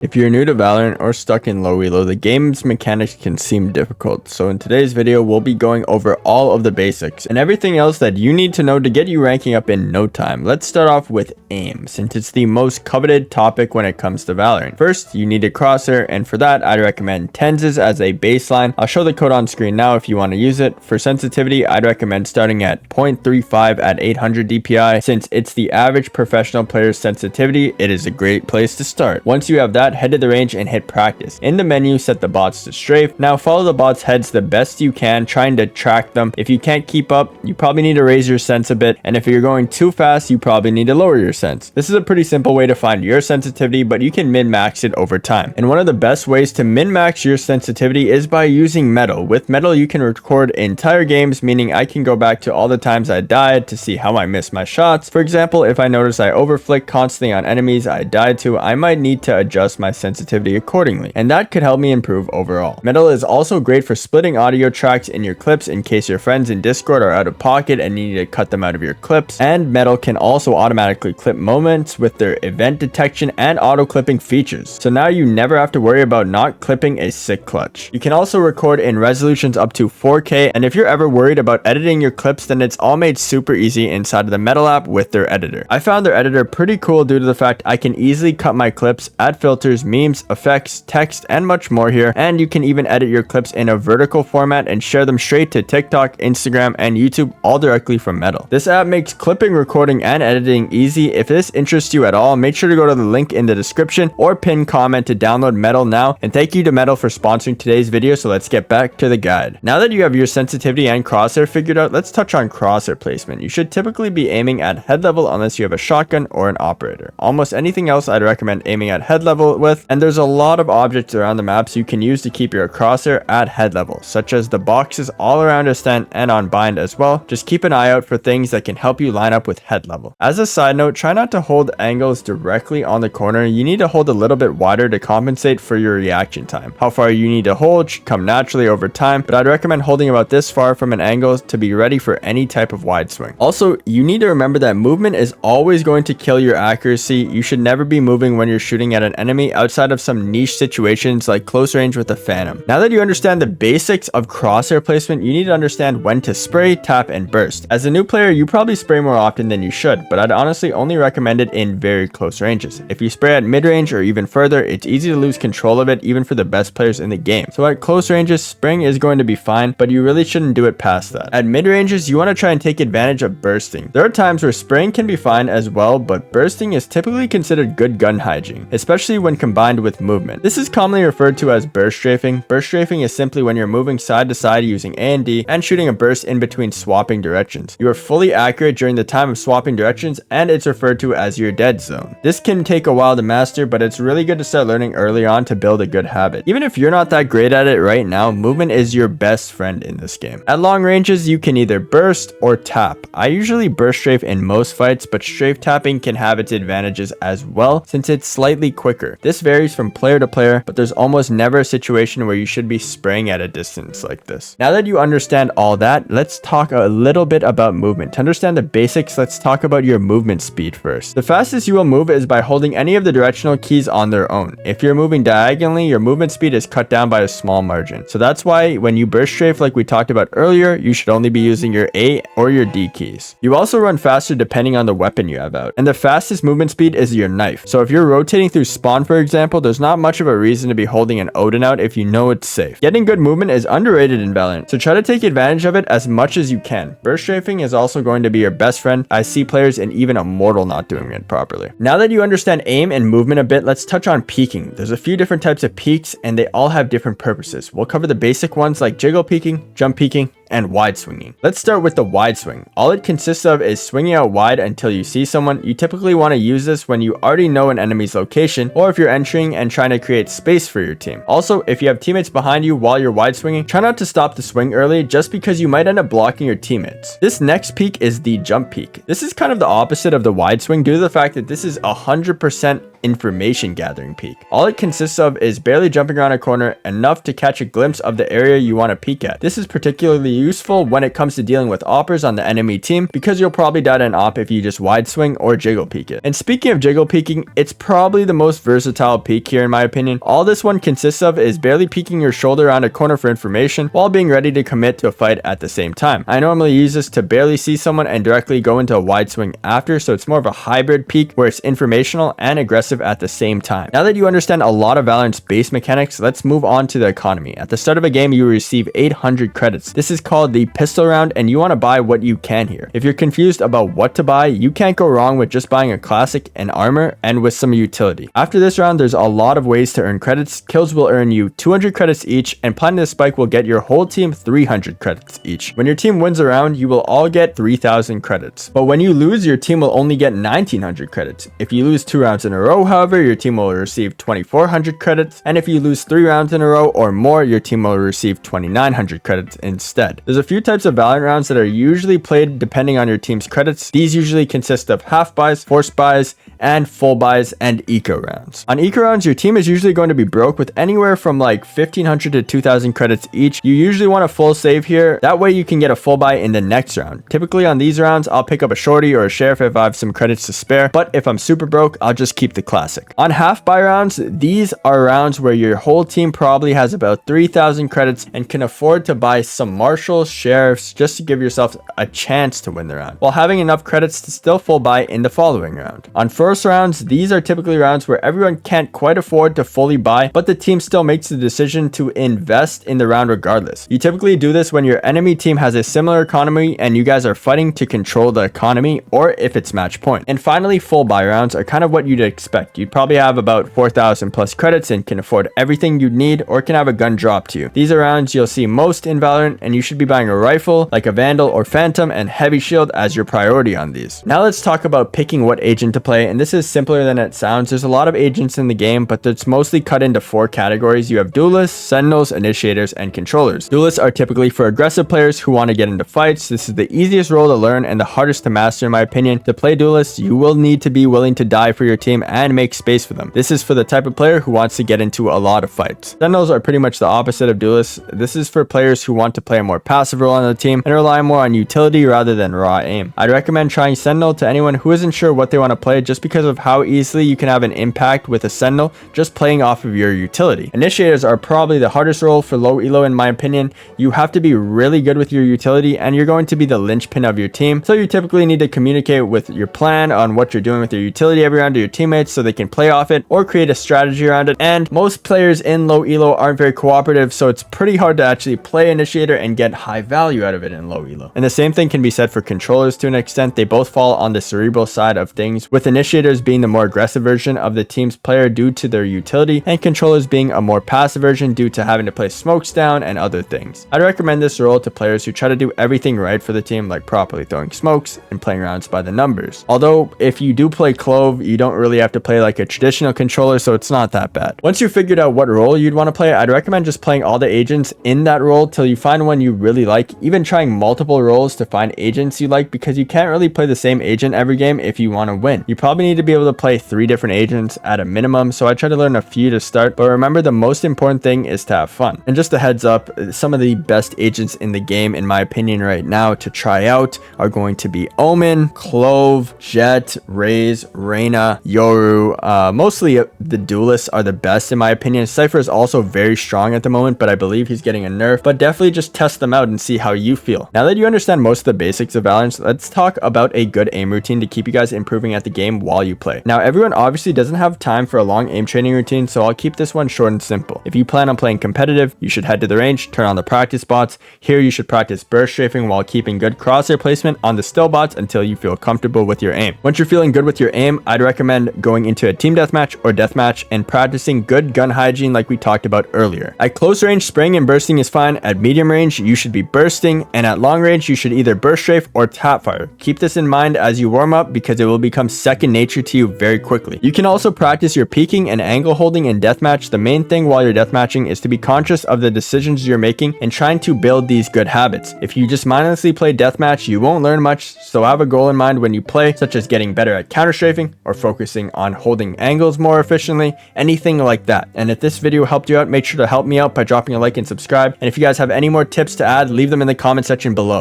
If you're new to Valorant or stuck in low elo, the game's mechanics can seem difficult. So in today's video, we'll be going over all of the basics and everything else that you need to know to get you ranking up in no time. Let's start off with aim, since it's the most coveted topic when it comes to Valorant. First, you need a crosshair, and for that, I'd recommend Tenses as a baseline. I'll show the code on screen now if you want to use it. For sensitivity, I'd recommend starting at 0.35 at 800 DPI. Since it's the average professional player's sensitivity, it is a great place to start. Once you have that, head to the range and hit practice. In the menu, set the bots to strafe. Now follow the bots' heads the best you can, trying to track them. If you can't keep up, you probably need to raise your sense a bit, and if you're going too fast, you probably need to lower your sense. This is a pretty simple way to find your sensitivity, but you can min-max it over time. And one of the best ways to min-max your sensitivity is by using Metal. With Metal, you can record entire games, meaning I can go back to all the times I died to see how I missed my shots. For example, if I notice I overflick constantly on enemies I died to, I might need to adjust my sensitivity accordingly, and that could help me improve overall. Metal is also great for splitting audio tracks in your clips in case your friends in Discord are out of pocket and you need to cut them out of your clips. And Metal can also automatically clip moments with their event detection and auto clipping features, so now you never have to worry about not clipping a sick clutch. You can also record in resolutions up to 4K, and if you're ever worried about editing your clips, then it's all made super easy inside of the Metal app with their editor. I found their editor pretty cool due to the fact I can easily cut my clips, add filters, memes, effects, text, and much more here, and you can even edit your clips in a vertical format and share them straight to TikTok, Instagram, and YouTube, all directly from Metal. This app makes clipping, recording, and editing easy. If this interests you at all, make sure to go to the link in the description or pinned comment to download Metal now, and thank you to Metal for sponsoring today's video. So let's get back to the guide. Now that you have your sensitivity and crosshair figured out, let's touch on crosshair placement. You should typically be aiming at head level unless you have a shotgun or an operator. Almost anything else I'd recommend aiming at head level with, and there's a lot of objects around the maps you can use to keep your crosshair at head level, such as the boxes all around a stand and on bind as well. Just keep an eye out for things that can help you line up with head level. As a side note, try not to hold angles directly on the corner. You need to hold a little bit wider to compensate for your reaction time. How far you need to hold should come naturally over time, but I'd recommend holding about this far from an angle to be ready for any type of wide swing. Also, you need to remember that movement is always going to kill your accuracy. You should never be moving when you're shooting at an enemy outside of some niche situations like close range with a phantom. Now that you understand the basics of crosshair placement, you need to understand when to spray, tap, and burst. As a new player, you probably spray more often than you should, but I'd honestly only recommend it in very close ranges. If you spray at mid-range or even further, it's easy to lose control of it even for the best players in the game. So at close ranges, spraying is going to be fine, but you really shouldn't do it past that. At mid-ranges, you want to try and take advantage of bursting. There are times where spraying can be fine as well, but bursting is typically considered good gun hygiene, especially when combined with movement. This is commonly referred to as burst strafing. Burst strafing is simply when you're moving side to side using A and D and shooting a burst in between swapping directions. You are fully accurate during the time of swapping directions, and it's referred to as your dead zone. This can take a while to master, but it's really good to start learning early on to build a good habit. Even if you're not that great at it right now, movement is your best friend in this game. At long ranges, you can either burst or tap. I usually burst strafe in most fights, but strafe tapping can have its advantages as well since it's slightly quicker. This varies from player to player, but there's almost never a situation where you should be spraying at a distance like this. Now that you understand all that, let's talk a little bit about movement. To understand the basics, let's talk about your movement speed first. The fastest you will move is by holding any of the directional keys on their own. If you're moving diagonally, your movement speed is cut down by a small margin. So that's why when you burst strafe like we talked about earlier, you should only be using your A or your D keys. You also run faster depending on the weapon you have out, and the fastest movement speed is your knife. So if you're rotating through spawn, for example, there's not much of a reason to be holding an Odin out if you know it's safe. Getting good movement is underrated in Valorant, so try to take advantage of it as much as you can. Burst strafing is also going to be your best friend. I see players in even Immortal not doing it properly. Now that you understand aim and movement a bit, let's touch on peeking. There's a few different types of peeks, and they all have different purposes. We'll cover the basic ones like jiggle peeking, jump peeking, and wide swinging. Let's start with the wide swing. All it consists of is swinging out wide until you see someone. You typically want to use this when you already know an enemy's location, or if you're entering and trying to create space for your team. Also, if you have teammates behind you while you're wide swinging, try not to stop the swing early just because you might end up blocking your teammates. This next peek is the jump peek. This is kind of the opposite of the wide swing due to the fact that this is 100% information gathering peek. All it consists of is barely jumping around a corner enough to catch a glimpse of the area you want to peek at. This is particularly useful when it comes to dealing with oppers on the enemy team, because you'll probably die to an op if you just wide swing or jiggle peek it. And speaking of jiggle peeking, it's probably the most versatile peek here in my opinion. All this one consists of is barely peeking your shoulder around a corner for information while being ready to commit to a fight at the same time. I normally use this to barely see someone and directly go into a wide swing after, so it's more of a hybrid peek where it's informational and aggressive at the same time. Now that you understand a lot of Valorant's base mechanics, let's move on to the economy. At the start of a game, you will receive 800 credits. This is called the pistol round, and you want to buy what you can here. If you're confused about what to buy, you can't go wrong with just buying a classic and armor and with some utility. After this round, there's a lot of ways to earn credits. Kills will earn you 200 credits each, and planting the spike will get your whole team 300 credits each. When your team wins a round, you will all get 3,000 credits. But when you lose, your team will only get 1,900 credits. If you lose 2 rounds in a row, however, your team will receive 2,400 credits, and if you lose 3 rounds in a row or more, your team will receive 2,900 credits instead. There's a few types of Valorant rounds that are usually played depending on your team's credits. These usually consist of half buys, forced buys, and full buys and eco rounds. On eco rounds, your team is usually going to be broke with anywhere from like 1,500 to 2,000 credits each. You usually want a full save here. That way you can get a full buy in the next round. Typically on these rounds, I'll pick up a shorty or a sheriff if I have some credits to spare, but if I'm super broke, I'll just keep the classic. On half buy rounds, these are rounds where your whole team probably has about 3,000 credits and can afford to buy some marshals, sheriffs, just to give yourself a chance to win the round, while having enough credits to still full buy in the following round. On first rounds, these are typically rounds where everyone can't quite afford to fully buy, but the team still makes the decision to invest in the round regardless. You typically do this when your enemy team has a similar economy and you guys are fighting to control the economy, or if it's match point. And finally, full buy rounds are kind of what you'd expect. You'd probably have about 4,000 plus credits and can afford everything you need, or can have a gun drop to you. These are rounds you'll see most in Valorant, and you should be buying a rifle like a Vandal or Phantom and heavy shield as your priority on these. Now let's talk about picking what agent to play, and this is simpler than it sounds. There's a lot of agents in the game, but it's mostly cut into 4 categories. You have duelists, sentinels, initiators, and controllers. Duelists are typically for aggressive players who want to get into fights. This is the easiest role to learn and the hardest to master in my opinion. To play duelists, you will need to be willing to die for your team and make space for them. This is for the type of player who wants to get into a lot of fights. Sentinels are pretty much the opposite of duelists. This is for players who want to play a more passive role on the team and rely more on utility rather than raw aim. I'd recommend trying Sentinel to anyone who isn't sure what they want to play, just because of how easily you can have an impact with a Sentinel just playing off of your utility. Initiators are probably the hardest role for low elo in my opinion. You have to be really good with your utility, and you're going to be the linchpin of your team, so you typically need to communicate with your plan on what you're doing with your utility every round to your teammates so they can play off it or create a strategy around it. And most players in low elo aren't very cooperative, so it's pretty hard to actually play initiator and get high value out of it in low elo. And the same thing can be said for controllers to an extent. They both fall on the cerebral side of things, with initiators being the more aggressive version of the team's player due to their utility, and controllers being a more passive version due to having to play smokes down and other things. I'd recommend this role to players who try to do everything right for the team, like properly throwing smokes and playing rounds by the numbers. Although if you do play Clove, you don't really have to play like a traditional controller, so it's not that bad. Once you figured out what role you'd want to play, I'd recommend just playing all the agents in that role till you find one you really like, even trying multiple roles to find agents you like, because you can't really play the same agent every game if you want to win. You probably need to be able to play 3 different agents at a minimum, so I try to learn a few to start, but remember the most important thing is to have fun. And just a heads up, some of the best agents in the game in my opinion right now to try out are going to be Omen, Clove, Jet, Raze, Reyna, Yoru. Mostly the duelists are the best in my opinion. Cypher is also very strong at the moment, but I believe he's getting a nerf, but definitely just test them out and see how you feel. Now that you understand most of the basics of Valorant, let's talk about a good aim routine to keep you guys improving at the game while you play. Now everyone obviously doesn't have time for a long aim training routine, so I'll keep this one short and simple. If you plan on playing competitive, you should head to the range, turn on the practice bots. Here you should practice burst strafing while keeping good crosshair placement on the still bots until you feel comfortable with your aim. Once you're feeling good with your aim, I'd recommend going into a team deathmatch or deathmatch and practicing good gun hygiene like we talked about earlier. At close range, spraying and bursting is fine. At medium range, you should be bursting, and at long range, you should either burst strafe or tap fire. Keep this in mind as you warm up, because it will become second nature to you very quickly. You can also practice your peeking and angle holding in deathmatch. The main thing while you're deathmatching is to be conscious of the decisions you're making and trying to build these good habits. If you just mindlessly play deathmatch, you won't learn much, so have a goal in mind when you play, such as getting better at counter strafing or focusing on holding angles more efficiently, anything like that. And if this video helped you out, make sure to help me out by dropping a like and subscribe. And if you guys have any more tips to add, leave them in the comment section below.